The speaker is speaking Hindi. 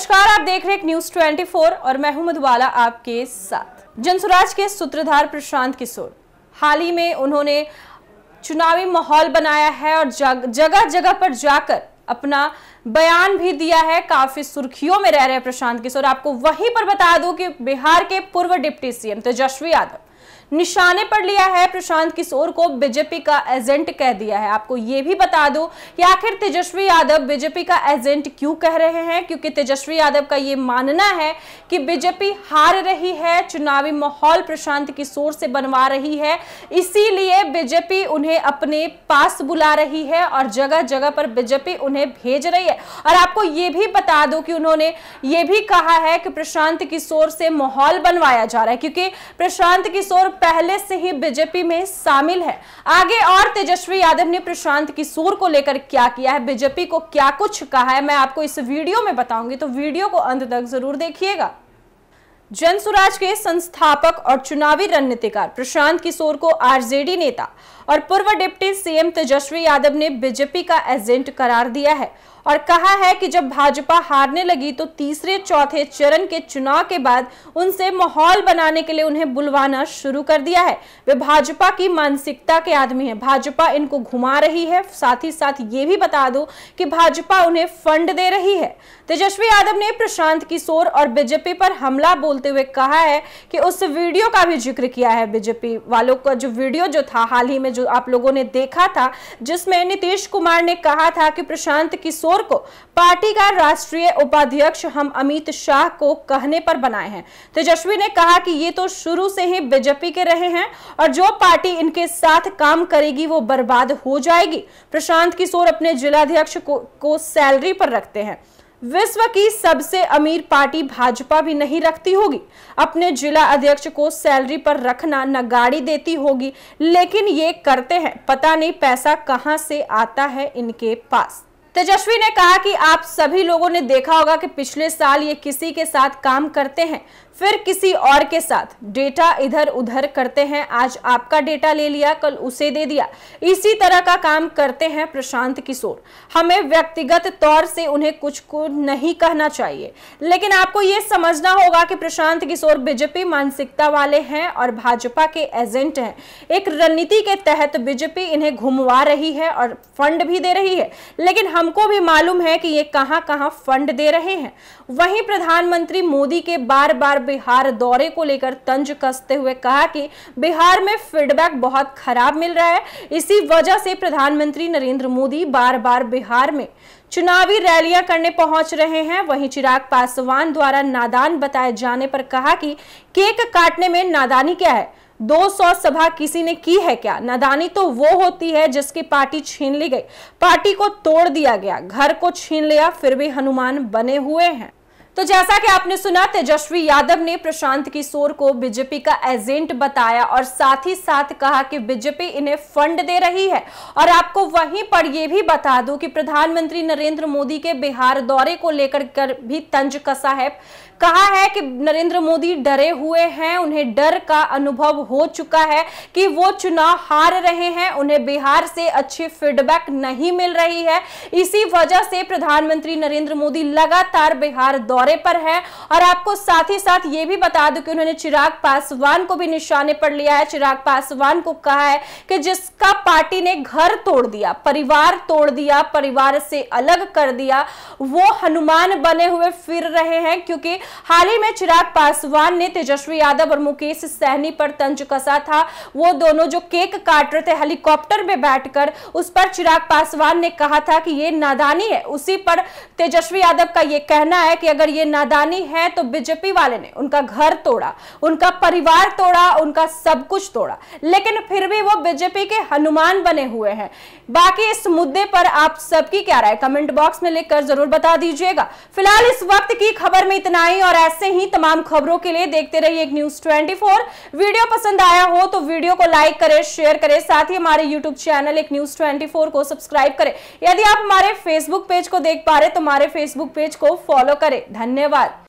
नमस्कार, आप देख रहे हैं न्यूज 24 और मैं हूं मधुबाला आपके साथ। जनसुराज के सूत्रधार प्रशांत किशोर हाल ही में उन्होंने चुनावी माहौल बनाया है और जगह जगह पर जाकर अपना बयान भी दिया है। काफी सुर्खियों में रह रहे हैं प्रशांत किशोर। आपको वहीं पर बता दूं कि बिहार के पूर्व डिप्टी सीएम तेजस्वी यादव निशाने पर लिया है प्रशांत किशोर को, बीजेपी का एजेंट कह दिया है। आपको ये भी बता दूं कि आखिर तेजस्वी यादव बीजेपी का एजेंट क्यों कह रहे हैं, क्योंकि तेजस्वी यादव का ये मानना है कि बीजेपी हार रही है, चुनावी माहौल प्रशांत किशोर से बनवा रही है, इसीलिए बीजेपी उन्हें अपने पास बुला रही है और जगह जगह पर बीजेपी उन्हें भेज रही है। और आपको ये भी बता दूं कि उन्होंने ये भी कहा है कि प्रशांत किशोर से माहौल बनवाया जा रहा है, क्योंकि प्रशांत किशोर पहले से ही बीजेपी में शामिल है। आगे और तेजस्वी यादव ने प्रशांत किशोर को लेकर क्या किया है, बीजेपी को क्या कुछ कहा है, मैं आपको इस वीडियो में बताऊंगी, तो वीडियो को अंत तक जरूर देखिएगा। जनसुराज के संस्थापक और चुनावी रणनीतिकार प्रशांत किशोर को आरजेडी नेता और पूर्व डिप्टी सीएम तेजस्वी यादव ने बीजेपी का एजेंट करार दिया है और कहा है कि जब भाजपा हारने लगी तो तीसरे चौथे चरण के चुनाव के बाद उनसे माहौल बनाने के लिए उन्हें बुलवाना शुरू कर दिया है। वे भाजपा की मानसिकता के आदमी हैं, भाजपा इनको घुमा रही है। साथ ही साथ ये भी बता दूं कि भाजपा उन्हें फंड दे रही है। तेजस्वी यादव ने प्रशांत किशोर और बीजेपी पर हमला बोलते हुए कहा है कि उस वीडियो का भी जिक्र किया है। बीजेपी वालों का जो वीडियो जो था हाल ही में जो आप लोगों ने देखा था, जिसमें नीतीश कुमार ने कहा था कि प्रशांत किशोर को पार्टी का राष्ट्रीय उपाध्यक्ष हम अमित शाह को कहने पर बनाए हैं। तेजस्वी ने कहा कि ये तो शुरू से ही बीजेपी के रहे हैं और जो पार्टी इनके साथ काम करेगी वो बर्बाद हो जाएगी। प्रशांत किशोर अपने जिलाध्यक्ष को सैलरी पर रखते हैं। विश्व की सबसे अमीर पार्टी भाजपा भी नहीं रखती होगी। अपने जिला अध्यक्ष को सैलरी पर रखना न गाड़ी देती होगी, लेकिन ये करते हैं। पता नहीं पैसा कहां से आता है इनके पास। तेजस्वी ने कहा कि आप सभी लोगों ने देखा होगा कि पिछले साल ये किसी के साथ काम करते हैं, फिर किसी और के साथ डेटा इधर उधर करते हैं। आज आपका डेटा ले लिया, कल उसे दे दिया। इसी तरह का काम करते हैं प्रशांत किशोर। हमें व्यक्तिगत तौर से उन्हें कुछ को नहीं कहना चाहिए, लेकिन आपको ये समझना होगा कि प्रशांत किशोर बीजेपी मानसिकता वाले हैं और भाजपा के एजेंट हैं। एक रणनीति के तहत बीजेपी इन्हें घुमवा रही है और फंड भी दे रही है, लेकिन हमको भी मालूम है कि ये कहां कहां फंड दे रहे हैं। वहीं प्रधानमंत्री मोदी के बार बार बिहार दौरे को लेकर तंज कसते हुए कहा कि बिहार में फीडबैक बहुत खराब मिल रहा है, इसी वजह से प्रधानमंत्री नरेंद्र मोदी बार बार बिहार में चुनावी रैलियां करने पहुंच रहे हैं। वहीं चिराग पासवान द्वारा नादान बताए जाने पर कहा कि केक काटने में नादानी क्या है, 200 सभा किसी ने की है क्या? नादानी तो वो होती है जिसकी पार्टी छीन ली गई, पार्टी को तोड़ दिया गया, घर को छीन लिया, फिर भी हनुमान बने हुए हैं। तो जैसा कि आपने सुना, तेजस्वी यादव ने प्रशांत किशोर को बीजेपी का एजेंट बताया और साथ ही साथ कहा कि बीजेपी इन्हें फंड दे रही है। और आपको वहीं पर यह भी बता दूं कि प्रधानमंत्री नरेंद्र मोदी के बिहार दौरे को लेकर भी तंज कसा है। कहा है कि नरेंद्र मोदी डरे हुए हैं, उन्हें डर का अनुभव हो चुका है कि वो चुनाव हार रहे हैं, उन्हें बिहार से अच्छी फीडबैक नहीं मिल रही है। इसी वजह से प्रधानमंत्री नरेंद्र मोदी लगातार बिहार दौरे पर है। और आपको साथ ही साथ ये भी बता दूं कि उन्होंने चिराग पासवान को भी निशाने पर लिया है। चिराग पासवान को कहा है कि जिसका पार्टी ने घर तोड़ दिया, परिवार तोड़ दिया, परिवार से अलग कर दिया, वो हनुमान बने हुए फिर रहे हैं। क्योंकि हाल ही में चिराग पासवान ने तेजस्वी यादव और मुकेश सहनी पर तंज कसा था। वो दोनों जो केक काट रहे थे हेलीकॉप्टर में बैठकर, उस पर चिराग पासवान ने कहा था कि ये नादानी है। उसी पर तेजस्वी यादव का ये कहना है कि अगर ये नादानी है तो बीजेपी वाले ने उनका घर तोड़ा, उनका परिवार तोड़ा, उनका सब कुछ तोड़ा, लेकिन फिर भी वो बीजेपी के हनुमान बने हुए हैं। बाकी इस मुद्दे पर आप सबकी क्या राय कमेंट बॉक्स में लिखकर जरूर बता दीजिएगा। फिलहाल इस वक्त की खबर में इतना ही और ऐसे ही तमाम खबरों के लिए देखते रहिए एक न्यूज 24। वीडियो पसंद आया हो तो वीडियो को लाइक करें, शेयर करें, साथ ही हमारे यूट्यूब चैनल एक न्यूज 24 को सब्सक्राइब करें। यदि आप हमारे फेसबुक पेज को देख पा रहे तो हमारे फेसबुक पेज को फॉलो करें। धन्यवाद।